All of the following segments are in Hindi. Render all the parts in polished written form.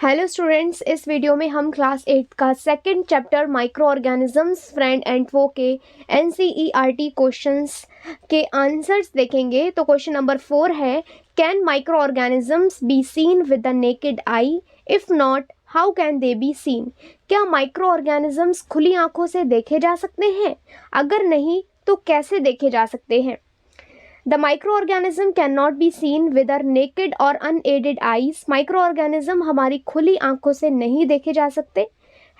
हेलो स्टूडेंट्स, इस वीडियो में हम क्लास 8 का second chapter micro organisms friend and वो के एनसीईआरटी क्वेश्चंस के आंसर्स देखेंगे। तो क्वेश्चन नंबर 4 है, can micro organisms B seen with the naked eye? If not, how can they be seen? क्या माइक्रो ऑर्गेनिजम्स खुली आंखों से देखे जा सकते हैं? अगर नहीं तो कैसे देखे जा सकते हैं? The microorganism cannot be seen with our naked or unaided eyes. Microorganism हमारी खुली आंखों से नहीं देखे जा सकते,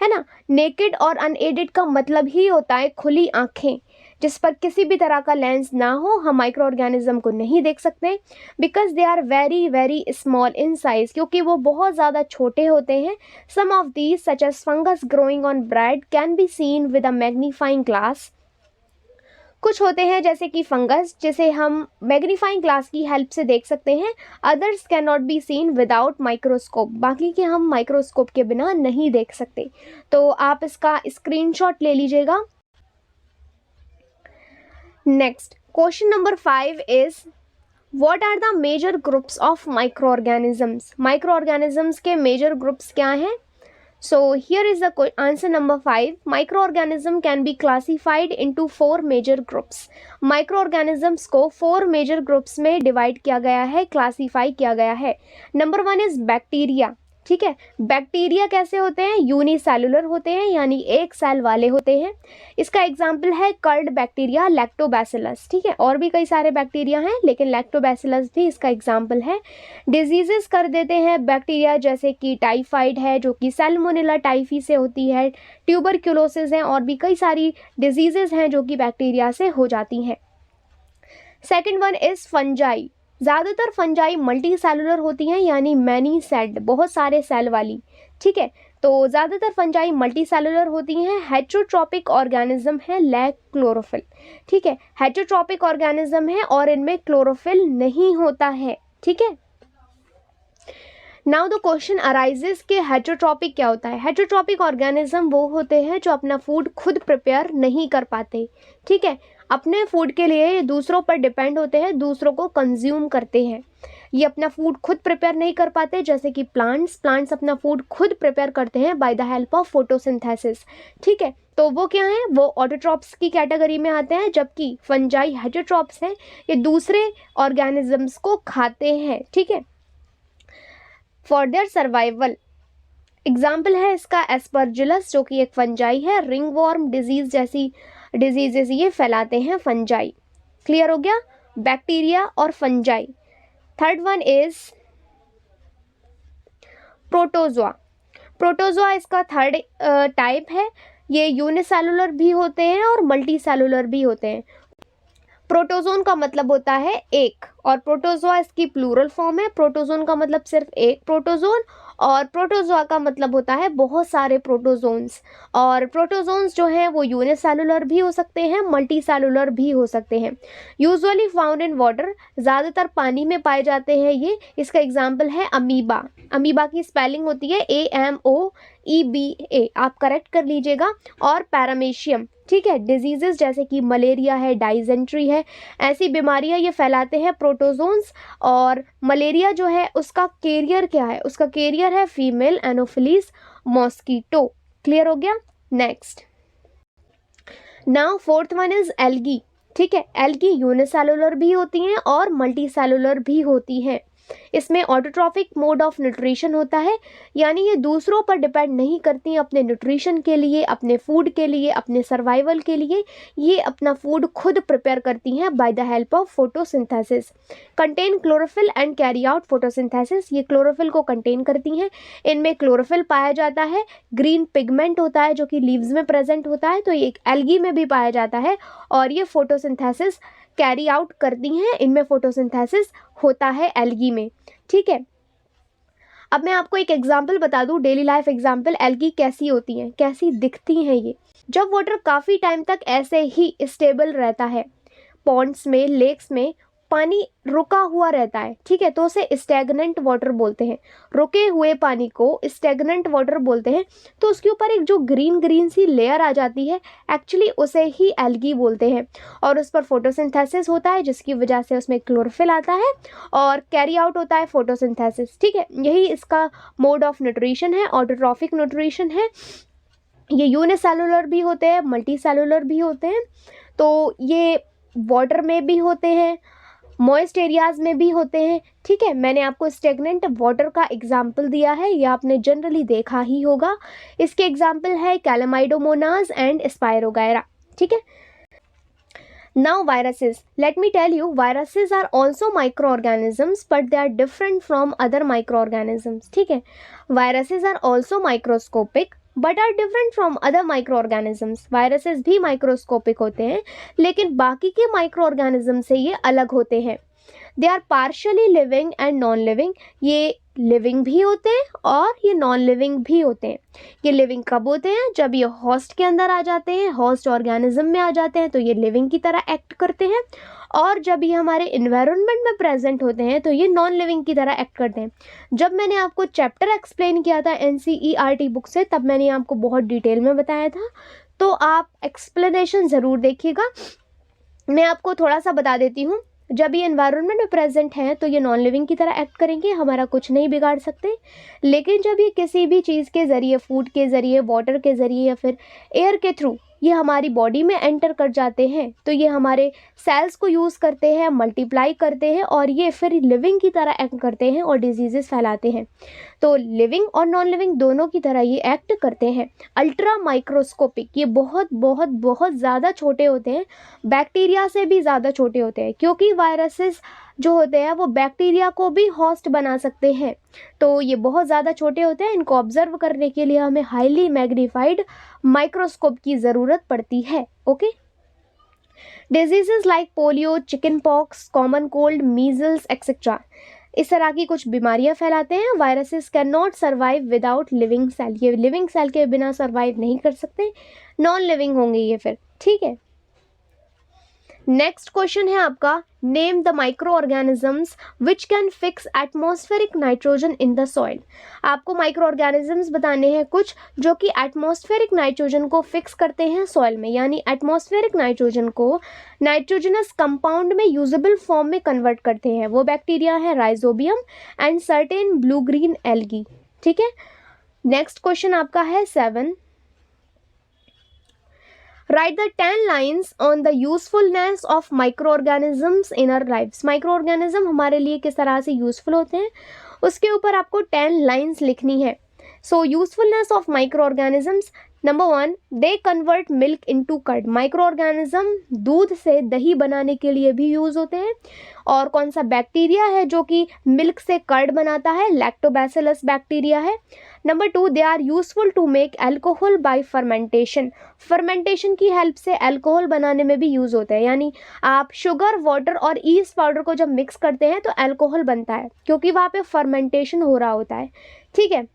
है ना। नेकेड और अनएडेड का मतलब ही होता है खुली आंखें, जिस पर किसी भी तरह का लेंस ना हो, हम माइक्रो ऑर्गेनिज्म को नहीं देख सकते। Because they are very very small in size, क्योंकि वो बहुत ज़्यादा छोटे होते हैं। Some of these such as fungus growing on bread can be seen with a magnifying glass. कुछ होते हैं जैसे कि फंगस, जिसे हम मैग्नीफाइंग ग्लास की हेल्प से देख सकते हैं। Others can not be seen without microscope, बाकी के हम माइक्रोस्कोप के बिना नहीं देख सकते। तो आप इसका स्क्रीनशॉट ले लीजिएगा। Next question number 5 is, what are the major groups of micro organisms? Micro organisms के मेजर ग्रुप्स क्या हैं? So here is the answer number 5. Microorganism can be classified into 4 major groups. Microorganisms को 4 major groups में divide किया गया है, classify किया गया है. Number 1 is bacteria. ठीक है, बैक्टीरिया कैसे होते हैं? यूनिसेलुलर होते हैं, यानी एक सेल वाले होते हैं। इसका एग्जाम्पल है कर्ड बैक्टीरिया, लैक्टोबैसिलस। ठीक है, और भी कई सारे बैक्टीरिया हैं, लेकिन लैक्टोबैसिलस भी इसका एग्जाम्पल है। डिजीजेस कर देते हैं बैक्टीरिया, जैसे कि टाइफाइड है जो कि सैल्मोनेला टाइफी से होती है, ट्यूबरक्यूलोसिस है, और भी कई सारी डिजीजेस हैं जो कि बैक्टीरिया से हो जाती हैं। Second one is fungi. ज़्यादातर फंजाई मल्टी सेलुलर होती हैं, यानी मैनी सेल्ड, बहुत सारे सेल वाली। ठीक है, तो ज़्यादातर फंजाई मल्टी सेलुलर होती हैं। हेट्रोट्रॉपिक ऑर्गेनिज्म है, लैक क्लोरोफिल। ठीक है, हेट्रोट्रॉपिक ऑर्गेनिज्म है और इनमें क्लोरोफिल नहीं होता है। ठीक है, नाउ द क्वेश्चन अराइजेस कि हेट्रोट्रॉपिक क्या होता है। हेट्रोट्रॉपिक ऑर्गेनिज्म वो होते हैं जो अपना फूड खुद प्रिपेयर नहीं कर पाते। ठीक है, अपने फूड के लिए ये दूसरों पर डिपेंड होते हैं, दूसरों को कंज्यूम करते हैं। ये अपना फूड खुद प्रिपेयर नहीं कर पाते, जैसे कि प्लांट्स अपना फूड खुद प्रिपेयर करते हैं by the help of photosynthesis. ठीक है, तो वो क्या है, वो ऑटोट्रॉप्स की कैटेगरी में आते हैं, जबकि फंजाई हेट्रोट्रॉप्स हैं, ये दूसरे ऑर्गेनिजम्स को खाते हैं। ठीक है, फॉर देयर सर्वाइवल। एग्जाम्पल है इसका एस्परजिलस, जो कि एक फंजाई है। रिंगवॉर्म डिजीज जैसी डिजीजेस ये फैलाते हैं फंजाई। क्लियर हो गया, बैक्टीरिया और fungi. Third one is protozoa. Protozoa इसका थर्ड टाइप है। ये यूनिसेलुलर भी होते हैं और मल्टी सेलुलर भी होते हैं। प्रोटोजोन का मतलब होता है एक, और प्रोटोजोआ इसकी प्लूरल फॉर्म है। प्रोटोजोन का मतलब सिर्फ एक प्रोटोजोन, और प्रोटोजोआ का मतलब होता है बहुत सारे प्रोटोजोन्स। और प्रोटोजोन्स जो हैं वो यूनिसेलुलर भी हो सकते हैं, मल्टी सेलुलर भी हो सकते हैं। यूजुअली फाउंड इन वाटर, ज़्यादातर पानी में पाए जाते हैं ये। इसका एग्जाम्पल है अमीबा। अमीबा की स्पेलिंग होती है AMOEBA, आप करेक्ट कर लीजिएगा। और पैरामीशियम। ठीक है, डिजीजेस जैसे कि मलेरिया है, डाइजेंट्री है, ऐसी बीमारियां ये फैलाते हैं प्रोटोजोन्स। और मलेरिया जो है उसका कैरियर क्या है? उसका कैरियर है फीमेल एनोफिलीज मॉस्किटो। क्लियर हो गया। Next, now fourth one is algae. ठीक है, एल्गी यूनिसेलुलर भी होती हैं और मल्टी सेलुलर भी होती हैं। इसमें ऑटोट्रॉफिक मोड ऑफ न्यूट्रिशन होता है, यानी ये दूसरों पर डिपेंड नहीं करती अपने न्यूट्रिशन के लिए, अपने फूड के लिए, अपने सर्वाइवल के लिए। ये अपना फूड खुद प्रिपेयर करती हैं by the help of photosynthesis. Contain chlorophyll and carry out photosynthesis. ये क्लोरोफिल को कंटेन करती हैं। इनमें क्लोरोफिल पाया जाता है। ग्रीन पिगमेंट होता है जो कि लीव्स में प्रेजेंट होता है, तो ये एल्गी में भी पाया जाता है। और ये फोटोसिंथेसिस कैरी आउट करती हैं, इनमें फोटोसिंथेसिस होता है एल्गी में। ठीक है, अब मैं आपको एक एग्जांपल बता दूं, डेली लाइफ एग्जांपल। एल्गी कैसी होती हैं, कैसी दिखती हैं ये? जब वाटर काफ़ी टाइम तक ऐसे ही स्टेबल रहता है, पॉन्ड्स में, लेक्स में, पानी रुका हुआ रहता है, ठीक है, तो उसे स्टैग्नेंट वाटर बोलते हैं। रुके हुए पानी को स्टैग्नेंट वाटर बोलते हैं। तो उसके ऊपर एक जो ग्रीन ग्रीन सी लेयर आ जाती है, एक्चुअली उसे ही एल्गी बोलते हैं। और उस पर फोटोसिंथेसिस होता है, जिसकी वजह से उसमें क्लोरोफिल आता है और कैरी आउट होता है फोटोसिंथेसिस, ठीक है। यही इसका मोड ऑफ न्यूट्रिशन है, ऑटोट्रॉफिक न्यूट्रिशन है। ये यूनिसेलुलर भी होते हैं, मल्टी सेलुलर भी होते हैं। तो ये वाटर में भी होते हैं, मॉइस्ट एरियाज में भी होते हैं, ठीक है। मैंने आपको स्टेगनेंट वाटर का एग्जाम्पल दिया है, ये आपने जनरली देखा ही होगा। इसके एग्जाम्पल है कैलामाइडोमोनास एंड स्पायरोगायरा, ठीक है। Now viruses, let me tell you, viruses are also microorganisms but they are different from other microorganisms, ठीक है। viruses are also microscopic but are different from other microorganisms। viruses भी microscopic होते हैं लेकिन बाकी के microorganisms से ये अलग होते हैं। They are partially living and non living, ये लिविंग भी होते हैं और ये नॉन लिविंग भी होते हैं। ये लिविंग कब होते हैं? जब ये होस्ट के अंदर आ जाते हैं, होस्ट ऑर्गेनिज्म में आ जाते हैं तो ये लिविंग की तरह एक्ट करते हैं। और जब ये हमारे इन्वायरमेंट में प्रेजेंट होते हैं तो ये नॉन लिविंग की तरह एक्ट करते हैं। जब मैंने आपको चैप्टर एक्सप्लेन किया था NCERT बुक से, तब मैंने आपको बहुत डिटेल में बताया था, तो आप एक्सप्लेनेशन ज़रूर देखिएगा। मैं आपको थोड़ा सा बता देती हूँ। जब ये एनवायरनमेंट में प्रेजेंट हैं तो ये नॉन लिविंग की तरह एक्ट करेंगे, हमारा कुछ नहीं बिगाड़ सकते। लेकिन जब ये किसी भी चीज़ के ज़रिए, फूड के ज़रिए, वाटर के ज़रिए या फिर एयर के थ्रू ये हमारी बॉडी में एंटर कर जाते हैं तो ये हमारे सेल्स को यूज़ करते हैं, मल्टीप्लाई करते हैं और ये फिर लिविंग की तरह एक्ट करते हैं और डिजीज़ेस फैलाते हैं। तो लिविंग और नॉन लिविंग दोनों की तरह ये एक्ट करते हैं। अल्ट्रा माइक्रोस्कोपिक, ये बहुत बहुत बहुत ज़्यादा छोटे होते हैं, बैक्टीरिया से भी ज़्यादा छोटे होते हैं, क्योंकि वायरसेस जो होते हैं वो बैक्टीरिया को भी होस्ट बना सकते हैं। तो ये बहुत ज़्यादा छोटे होते हैं, इनको ऑब्जर्व करने के लिए हमें हाईली मैग्नीफाइड माइक्रोस्कोप की ज़रूरत पड़ती है। Okay, diseases like polio, chicken pox, common cold, measles etcetera, इस तरह की कुछ बीमारियां फैलाते हैं। Viruses can not survive without living cell, ये लिविंग सेल के बिना सर्वाइव नहीं कर सकते, नॉन लिविंग होंगे ये फिर, ठीक है। नेक्स्ट क्वेश्चन है आपका, name the micro organisms which can fix atmospheric nitrogen in the soil. आपको माइक्रो ऑर्गेनिजम्स बताने हैं कुछ जो कि एटमॉस्फेरिक नाइट्रोजन को फिक्स करते हैं सॉइल में, यानी एटमॉस्फेरिक नाइट्रोजन को नाइट्रोजनस कंपाउंड में यूजेबल फॉर्म में कन्वर्ट करते हैं। वो बैक्टीरिया है rhizobium and certain blue green algae, ठीक है। नेक्स्ट क्वेश्चन आपका है 7, Write the 10 lines on the usefulness of microorganisms in our lives। Microorganism हमारे लिए किस तरह से यूजफुल होते हैं उसके ऊपर आपको 10 लाइन्स लिखनी है। So usefulness of microorganisms, number 1, they convert milk into curd. Microorganism दूध से दही बनाने के लिए भी यूज़ होते हैं। और कौन सा बैक्टीरिया है जो कि मिल्क से कर्ड बनाता है? लैक्टोबैसिलस बैक्टीरिया है। Number 2, they are useful to make alcohol by fermentation. Fermentation की हेल्प से एल्कोहल बनाने में भी यूज़ होता है, यानी आप शुगर, वाटर और ईस्ट पाउडर को जब मिक्स करते हैं तो एल्कोहल बनता है, क्योंकि वहाँ पे फर्मेंटेशन हो रहा होता है, ठीक है।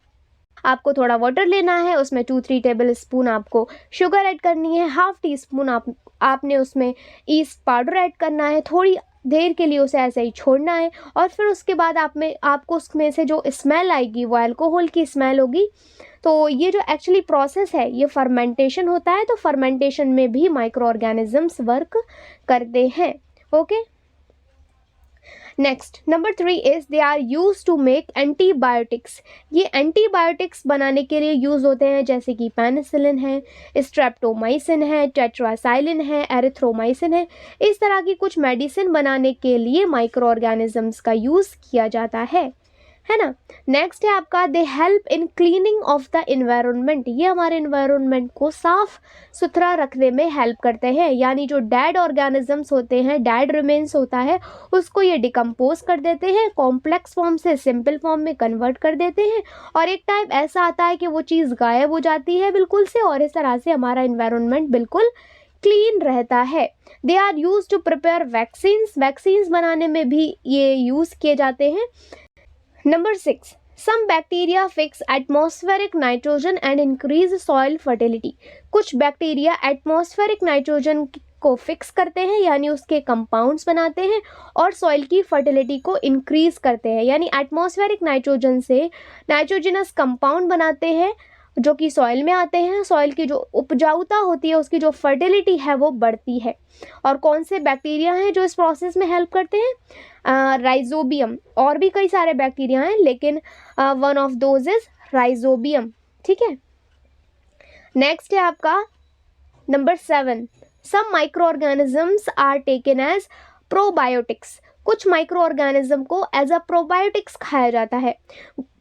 आपको थोड़ा वाटर लेना है, उसमें 2-3 टेबल स्पून आपको शुगर ऐड करनी है, हाफ टी स्पून आपने उसमें ईस्ट पाउडर ऐड करना है, थोड़ी देर के लिए उसे ऐसे ही छोड़ना है और फिर उसके बाद आपको उसमें से जो स्मेल आएगी वो अल्कोहल की स्मेल होगी। तो ये जो एक्चुअली प्रोसेस है ये फर्मेंटेशन होता है। तो फर्मेंटेशन में भी माइक्रो ऑर्गेनिजम्स वर्क करते हैं। Okay, next number 3 is they are use to make antibiotics. ये एंटीबायोटिक्स बनाने के लिए यूज होते हैं, जैसे कि पेनिसिलिन है, स्ट्रेप्टोमाइसिन है, टेट्रासाइलिन है, एरिथ्रोमाइसिन है। इस तरह की कुछ मेडिसिन बनाने के लिए माइक्रो ऑर्गेनिजम्स का यूज किया जाता है ना। नेक्स्ट है आपका, they help in cleaning of the environment. ये हमारे इन्वायरमेंट को साफ सुथरा रखने में हेल्प करते हैं, यानी जो डेड ऑर्गेनिजम्स होते हैं, डेड रिमेन्स होता है, उसको ये डिकम्पोज कर देते हैं, कॉम्प्लेक्स फॉर्म से सिंपल फॉर्म में कन्वर्ट कर देते हैं और एक टाइम ऐसा आता है कि वो चीज़ गायब हो जाती है बिल्कुल से, और इस तरह से हमारा इन्वायरमेंट बिल्कुल क्लीन रहता है। They are use to prepare vaccines बनाने में भी ये यूज़ किए जाते हैं। Number 6, some bacteria fix atmospheric nitrogen and increase soil fertility। कुछ बैक्टीरिया एटमॉस्फेरिक नाइट्रोजन को फिक्स करते हैं यानी उसके कंपाउंड्स बनाते हैं और सॉइल की फर्टिलिटी को इंक्रीज करते हैं, यानी एटमॉस्फेरिक नाइट्रोजन से नाइट्रोजनस कंपाउंड बनाते हैं जो कि सॉइल में आते हैं। सॉइल की जो उपजाऊता होती है, उसकी जो फर्टिलिटी है वो बढ़ती है। और कौन से बैक्टीरिया हैं जो इस प्रोसेस में हेल्प करते हैं? राइजोबियम। और भी कई सारे बैक्टीरिया हैं लेकिन one of those is rhizobium. ठीक है, नेक्स्ट है आपका number 7, some micro organisms are taken as probiotics. कुछ माइक्रो ऑर्गेनिज्म को एज अ प्रोबायोटिक्स खाया जाता है।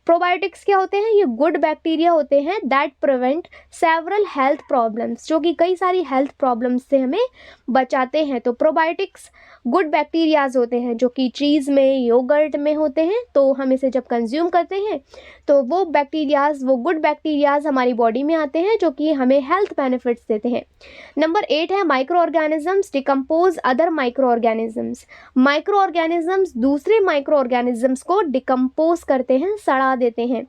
प्रोबायोटिक्स क्या होते हैं? ये गुड बैक्टीरिया होते हैं that prevent several health problems, जो कि कई सारी हेल्थ प्रॉब्लम्स से हमें बचाते हैं। तो प्रोबायोटिक्स गुड बैक्टीरियाज होते हैं जो कि चीज़ में, योगर्ट में होते हैं। तो हम इसे जब कंज्यूम करते हैं तो वो गुड बैक्टीरियाज हमारी बॉडी में आते हैं जो कि हमें हेल्थ बेनिफिट्स देते हैं। नंबर 8 है micro organisms decompose other micro organisms. Micro organisms दूसरे माइक्रो ऑर्गेनिजम्स को डिकम्पोज करते हैं, सड़ा देते हैं।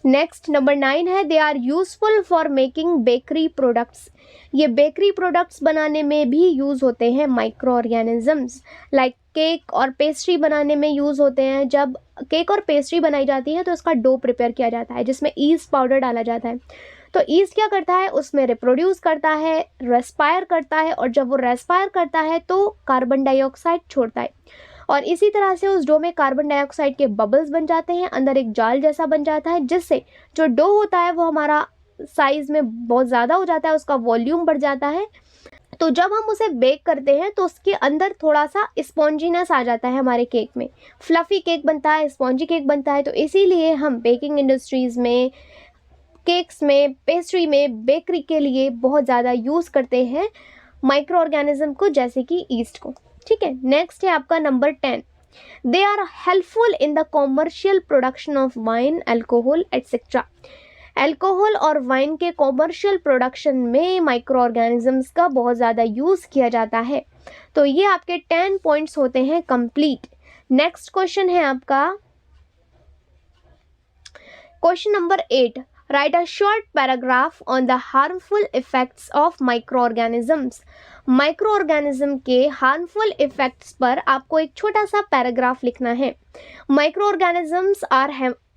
नेक्स्ट नंबर 9 है they are useful for making bakery products. ये बेकरी प्रोडक्ट्स बनाने में भी यूज़ होते हैं माइक्रो ऑर्गेनिजम्स। लाइक केक और पेस्ट्री बनाने में यूज़ होते हैं। जब केक और पेस्ट्री बनाई जाती है तो उसका डो प्रिपेयर किया जाता है जिसमें ईस्ट पाउडर डाला जाता है। तो ईस्ट क्या करता है? उसमें रिप्रोड्यूस करता है, रेस्पायर करता है, और जब वो रेस्पायर करता है तो कार्बन डाइऑक्साइड छोड़ता है और इसी तरह से उस डो में कार्बन डाइऑक्साइड के बबल्स बन जाते हैं, अंदर एक जाल जैसा बन जाता है जिससे जो डो होता है वो हमारा साइज़ में बहुत ज़्यादा हो जाता है, उसका वॉल्यूम बढ़ जाता है। तो जब हम उसे बेक करते हैं तो उसके अंदर थोड़ा सा स्पॉन्जीनेस आ जाता है, हमारे केक में फ्लफ़ी केक बनता है, स्पॉन्जी केक बनता है। तो इसीलिए हम बेकिंग इंडस्ट्रीज़ में, केक्स में, पेस्ट्री में, बेकरी के लिए बहुत ज़्यादा यूज़ करते हैं माइक्रो ऑर्गेनिज्म को, जैसे कि ईस्ट को। ठीक है, नेक्स्ट है आपका number 10, they are helpful in the commercial production of wine, alcohol etcetera. Alcohol और वाइन के कॉमर्शियल प्रोडक्शन में माइक्रो ऑर्गेनिजम्स का बहुत ज़्यादा यूज़ किया जाता है। तो ये आपके 10 पॉइंट्स होते हैं कंप्लीट। नेक्स्ट क्वेश्चन है आपका question number 8, write a short paragraph on the harmful effects of micro organisms. Micro organism के हार्मफुल इफेक्ट्स पर आपको एक छोटा सा पैराग्राफ लिखना है। Micro organisms are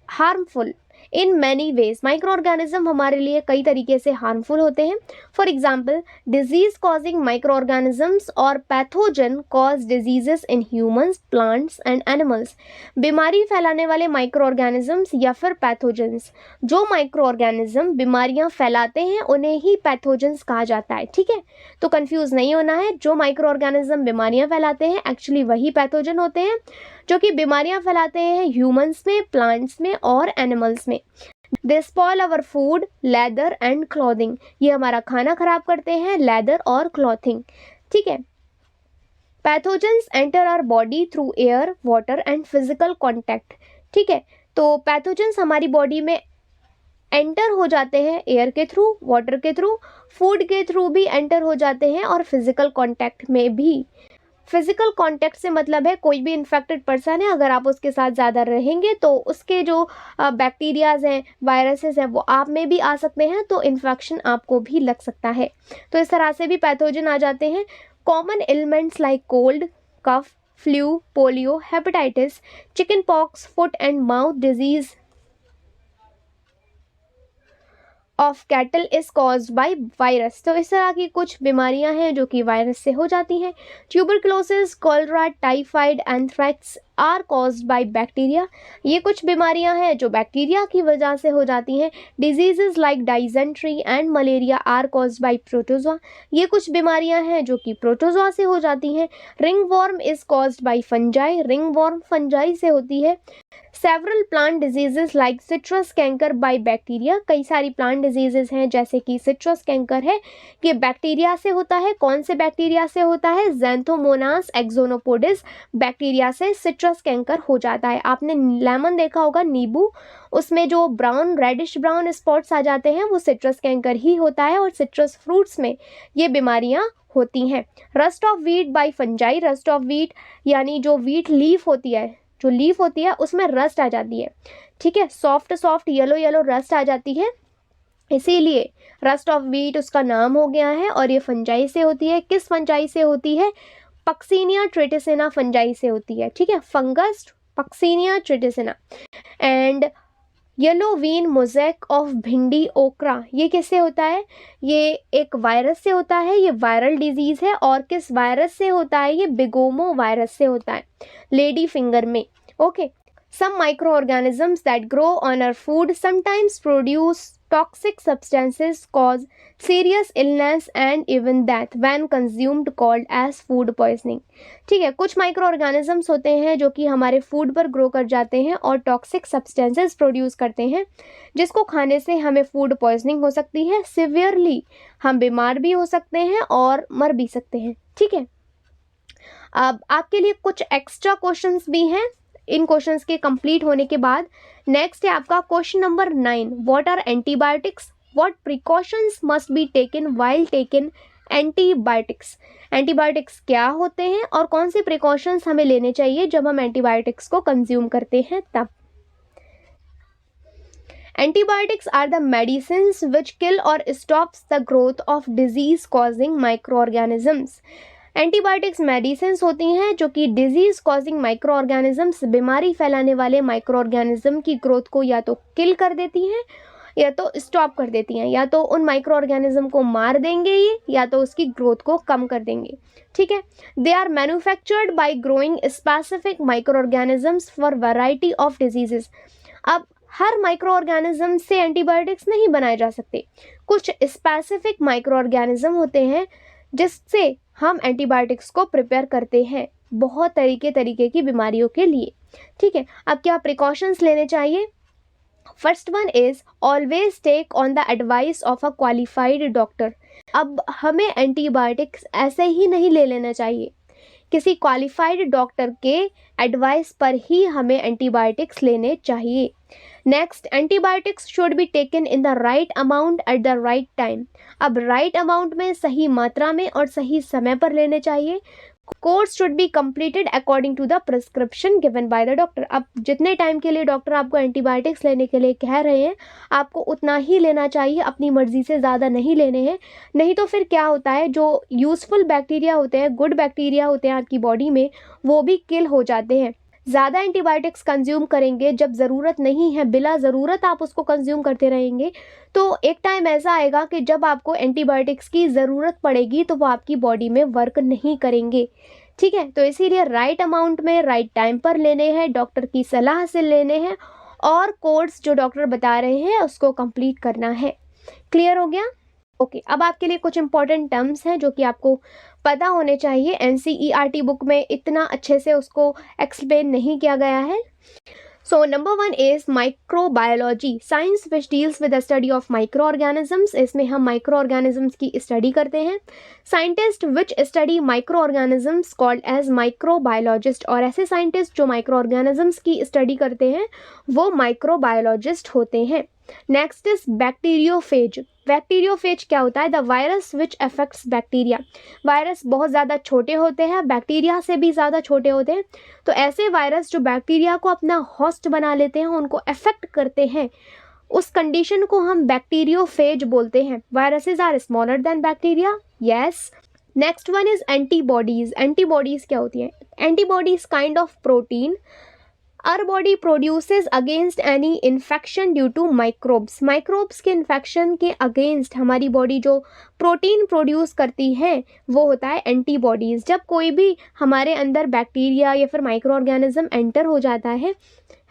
harmful in many ways. Micro organism हमारे लिए कई तरीके से हार्मफुल होते हैं। For example, disease causing micro organisms और pathogen cause diseases in humans, plants and animals. बीमारी फैलाने वाले माइक्रो ऑर्गेनिजम्स या फिर पैथोजेंस। जो माइक्रो ऑर्गेनिज्म बीमारियां फैलाते हैं उन्हें ही पैथोजेंस कहा जाता है। ठीक है, तो कंफ्यूज नहीं होना है, जो माइक्रो ऑर्गेनिज्म बीमारियां फैलाते हैं एक्चुअली वही पैथोजन होते हैं जो कि बीमारियां फैलाते हैं ह्यूमंस में, प्लांट्स में और एनिमल्स में। They spoil our food, leather and clothing. ये हमारा खाना खराब करते हैं, लेदर और क्लॉथिंग। ठीक है, pathogens enter our body through air, water and physical contact. ठीक है, तो पैथोजेंस हमारी बॉडी में एंटर हो जाते हैं एयर के थ्रू, वाटर के थ्रू, फूड के थ्रू भी एंटर हो जाते हैं और फिजिकल कॉन्टैक्ट में भी। फिजिकल कॉन्टैक्ट से मतलब है कोई भी इन्फेक्टेड पर्सन है, अगर आप उसके साथ ज़्यादा रहेंगे तो उसके जो बैक्टीरियाज हैं, वायरसेस हैं, वो आप में भी आ सकते हैं, तो इन्फेक्शन आपको भी लग सकता है। तो इस तरह से भी पैथोजन आ जाते हैं। Common elements like cold, cough, flu, polio, hepatitis, chicken pox, foot and mouth disease of cattle is caused by virus. तो इस तरह की कुछ बीमारियां हैं जो कि वायरस से हो जाती हैं। Tuberculosis, cholera, typhoid, anthrax are caused by bacteria. ये कुछ बीमारियां हैं जो बैक्टीरिया की वजह से हो जाती हैं। Diseases like dysentery and malaria are caused by protozoa. ये कुछ बीमारियां हैं जो कि प्रोटोजोआ से हो जाती हैं। Ring worm is caused by fungi. Ring worm fungi से होती है। Several plant diseases like citrus canker by bacteria. कई सारी प्लांट डिजीजेस हैं जैसे कि सिट्रस कैंकर है, कि बैक्टीरिया से होता है। कौन से बैक्टीरिया से होता है? ज़ैंथोमोनास एक्सोनोपोडिस बैक्टीरिया से सिट्रस कैंकर हो जाता है। आपने लेमन देखा होगा, नींबू, उसमें जो ब्राउन, रेडिश ब्राउन स्पॉट्स आ जाते हैं वो सिट्रस कैंकर ही होता है, और सिट्रस फ्रूट्स में ये बीमारियां होती हैं। Rust of wheat by fungi. Rust of wheat यानी जो वीट लीफ होती है, जो लीफ होती है उसमें रस्ट आ जाती है। ठीक है, सॉफ्ट येलो येलो रस्ट आ जाती है, इसीलिए रस्ट ऑफ व्हीट उसका नाम हो गया है। और ये फंजाई से होती है। किस फंजाई से होती है? पक्सीनिया ट्रिटिसिना फंजाई से होती है। ठीक है, fungus Puccinia triticina. And yellow vein mosaic of bhindi okra, ये किससे होता है? ये एक वायरस से होता है। ये वायरल डिजीज़ है। और किस वायरस से होता है? ये बिगोमो वायरस से होता है, लेडी फिंगर में। Okay, some microorganisms that grow on our food sometimes produce toxic substances, cause serious illness and even death when consumed, called as food poisoning। ठीक है, कुछ माइक्रो ऑर्गेनिजम्स होते हैं जो कि हमारे फूड पर ग्रो कर जाते हैं और टॉक्सिक सब्सटेंसेस प्रोड्यूस करते हैं, जिसको खाने से हमें फूड पॉइजनिंग हो सकती है। सिवियरली हम बीमार भी हो सकते हैं और मर भी सकते हैं। ठीक है, अब आपके लिए कुछ एक्स्ट्रा क्वेश्चंस भी हैं। इन क्वेश्चंस के कंप्लीट होने के बाद नेक्स्ट है आपका question number 9, what are antibiotics, what precautions must be taken while taken antibiotics. Antibiotics क्या होते हैं और कौन से प्रिकॉशंस हमें लेने चाहिए जब हम एंटीबायोटिक्स को कंज्यूम करते हैं तब। एंटीबायोटिक्स आर द मेडिसिन्स विच किल और stops the growth of disease causing micro organisms. Antibiotics medicines होती हैं जो कि डिजीज कॉजिंग माइक्रो ऑर्गेनिजम्स, बीमारी फैलाने वाले माइक्रो ऑर्गेनिज्म की ग्रोथ को या तो किल कर देती हैं या तो स्टॉप कर देती हैं, या तो उन माइक्रो ऑर्गेनिज्म को मार देंगे ये, या तो उसकी ग्रोथ को कम कर देंगे। ठीक है, they are manufactured by growing specific micro organisms for variety of diseases. अब हर माइक्रो ऑर्गेनिज्म से एंटीबायोटिक्स नहीं बनाए जा सकते। कुछ स्पेसिफिक माइक्रो ऑर्गेनिज्म होते हैं जिससे हम एंटीबायोटिक्स को प्रिपेयर करते हैं बहुत तरीके की बीमारियों के लिए। ठीक है, अब क्या प्रिकॉशंस लेने चाहिए? First one is always take on the advice of a qualified doctor. अब हमें एंटीबायोटिक्स ऐसे ही नहीं ले लेना चाहिए, किसी क्वालिफाइड डॉक्टर के एडवाइस पर ही हमें एंटीबायोटिक्स लेने चाहिए। Next, antibiotics should be taken in the right amount at the right time. अब राइट अमाउंट में, सही मात्रा में और सही समय पर लेने चाहिए। Course should be completed according to the prescription given by the doctor. अब जितने टाइम के लिए डॉक्टर आपको एंटीबायोटिक्स लेने के लिए कह रहे हैं आपको उतना ही लेना चाहिए, अपनी मर्जी से ज़्यादा नहीं लेने हैं। नहीं तो फिर क्या होता है, जो यूज़फुल बैक्टीरिया होते हैं, गुड बैक्टीरिया होते हैं आपकी बॉडी में, वो भी किल हो जाते हैं। ज़्यादा एंटीबायोटिक्स कंज्यूम करेंगे जब ज़रूरत नहीं है, बिला ज़रूरत आप उसको कंज्यूम करते रहेंगे, तो एक टाइम ऐसा आएगा कि जब आपको एंटीबायोटिक्स की ज़रूरत पड़ेगी तो वो आपकी बॉडी में वर्क नहीं करेंगे। ठीक है, तो इसीलिए राइट अमाउंट में राइट टाइम पर लेने हैं, डॉक्टर की सलाह से लेने हैं और कोर्स जो डॉक्टर बता रहे हैं उसको कंप्लीट करना है। क्लियर हो गया? ओके, अब आपके लिए कुछ इंपॉर्टेंट टर्म्स हैं जो कि आपको पता होने चाहिए। NCERT बुक में इतना अच्छे से उसको एक्सप्लेन नहीं किया गया है। So number 1 is microbiology, science which deals with the study of micro organisms. इसमें हम माइक्रो ऑर्गेनिजम्स की स्टडी करते हैं। Scientist which study micro organisms called as microbiologist, और ऐसे साइंटिस्ट जो माइक्रो ऑर्गेनिजम्स की स्टडी करते हैं वो माइक्रोबायोलॉजिस्ट होते हैं। Next is bacteriophage. बैक्टीरियोफेज क्या होता है? The virus which affects bacteria. Virus बहुत ज़्यादा छोटे होते हैं, बैक्टीरिया से भी ज़्यादा छोटे होते हैं, तो ऐसे वायरस जो बैक्टीरिया को अपना होस्ट बना लेते हैं, उनको अफेक्ट करते हैं, उस कंडीशन को हम बैक्टीरियोफेज बोलते हैं। Viruses are smaller than bacteria. Yes. Next one is antibodies. Antibodies क्या होती हैं? Antibodies kind of protein our body produces against any infection due to microbes। Microbes के इन्फेक्शन के अगेंस्ट हमारी बॉडी जो प्रोटीन प्रोड्यूस करती है वो होता है एंटीबॉडीज़। जब कोई भी हमारे अंदर बैक्टीरिया या फिर माइक्रो ऑर्गेनिज्म एंटर हो जाता है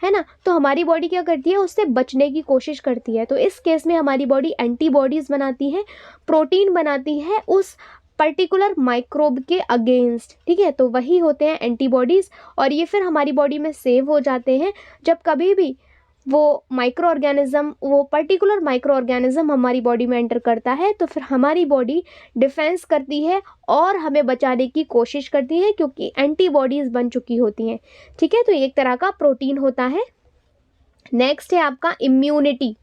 ना, तो हमारी बॉडी क्या करती है? उससे बचने की कोशिश करती है। तो इस केस में हमारी बॉडी एंटीबॉडीज़ बनाती है, प्रोटीन बनाती है उस पर्टिकुलर माइक्रोब के अगेंस्ट। ठीक है, तो वही होते हैं एंटीबॉडीज़, और ये फिर हमारी बॉडी में सेव हो जाते हैं। जब कभी भी वो माइक्रो ऑर्गेनिज्म, वो पर्टिकुलर माइक्रो ऑर्गेनिज्म हमारी बॉडी में एंटर करता है तो फिर हमारी बॉडी डिफेंस करती है और हमें बचाने की कोशिश करती है क्योंकि एंटीबॉडीज़ बन चुकी होती हैं। ठीक है, तो एक तरह का प्रोटीन होता है। नेक्स्ट है आपका immunity.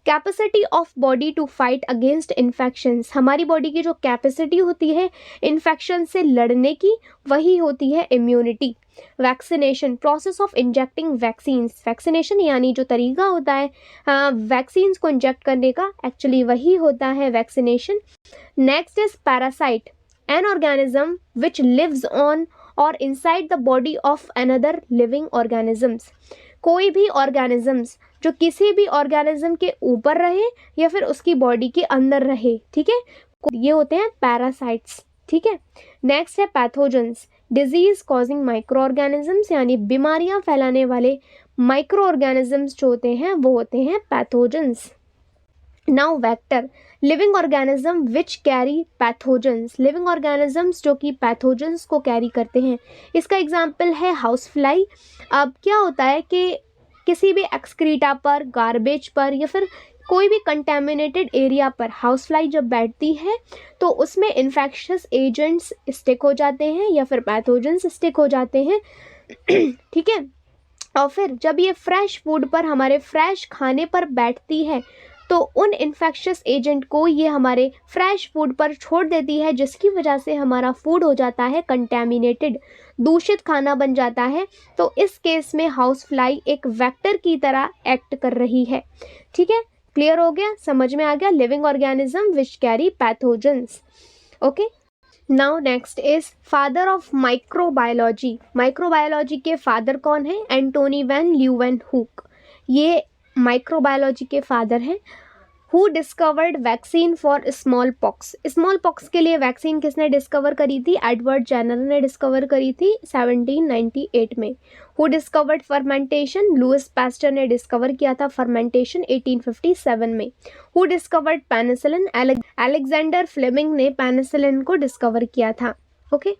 Capacity of body to fight against infections, हमारी बॉडी की जो कैपेसिटी होती है इन्फेक्शन से लड़ने की, वही होती है immunity. Vaccination, process of injecting vaccines, vaccination यानी जो तरीका होता है वैक्सीन्स को इंजेक्ट करने का, एक्चुअली वही होता है vaccination. Next is parasite, an organism which lives on or inside the body of another living organisms, कोई भी ऑर्गेनिजम्स जो किसी भी ऑर्गेनिज्म के ऊपर रहे या फिर उसकी बॉडी के अंदर रहे, ठीक है, ये होते हैं पैरासाइट्स, ठीक है। नेक्स्ट है pathogens, disease causing micro organisms, यानी बीमारियां फैलाने वाले माइक्रो ऑर्गेनिजम्स जो होते हैं वो होते हैं pathogens. Now vector, living organism which carry pathogens, living organisms जो कि पैथोजेंस को कैरी करते हैं। इसका एग्जाम्पल है हाउस फ्लाई। अब क्या होता है कि किसी भी एक्सक्रीटा पर, गार्बेज पर या फिर कोई भी कंटेमिनेटेड एरिया पर हाउस फ्लाई जब बैठती है तो उसमें इन्फेक्शियस एजेंट्स स्टिक हो जाते हैं या फिर पैथोजेंस स्टिक हो जाते हैं, ठीक है। और फिर जब ये फ्रेश फूड पर, हमारे फ्रेश खाने पर बैठती है तो उन इन्फेक्शियस एजेंट को ये हमारे फ्रेश फूड पर छोड़ देती है, जिसकी वजह से हमारा फूड हो जाता है कंटेमिनेटेड, दूषित खाना बन जाता है। तो इस केस में हाउस फ्लाई एक वेक्टर की तरह एक्ट कर रही है, ठीक है। क्लियर हो गया, समझ में आ गया, living organism which carry pathogens, okay. Now next is father of microbiology, microbiology के फादर कौन है? एंटोनी वैन ल्यूवेनहूक, ये माइक्रोबायोलॉजी के फादर हैं। Who discovered vaccine for small pox, small pox के लिए वैक्सीन किसने डिस्कवर करी थी? एडवर्ड जेनर ने डिस्कवर करी थी 1798 में। Who discovered fermentation, Louis Pasteur ने डिस्कवर किया था फर्मेंटेशन 1857 में। Who discovered penicillin, Alexander Fleming ने पेनिसिलिन को डिस्कवर किया था, ओके।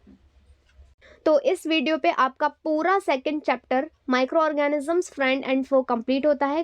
तो इस वीडियो पे आपका पूरा second chapter micro organisms friend and foe complete होता है।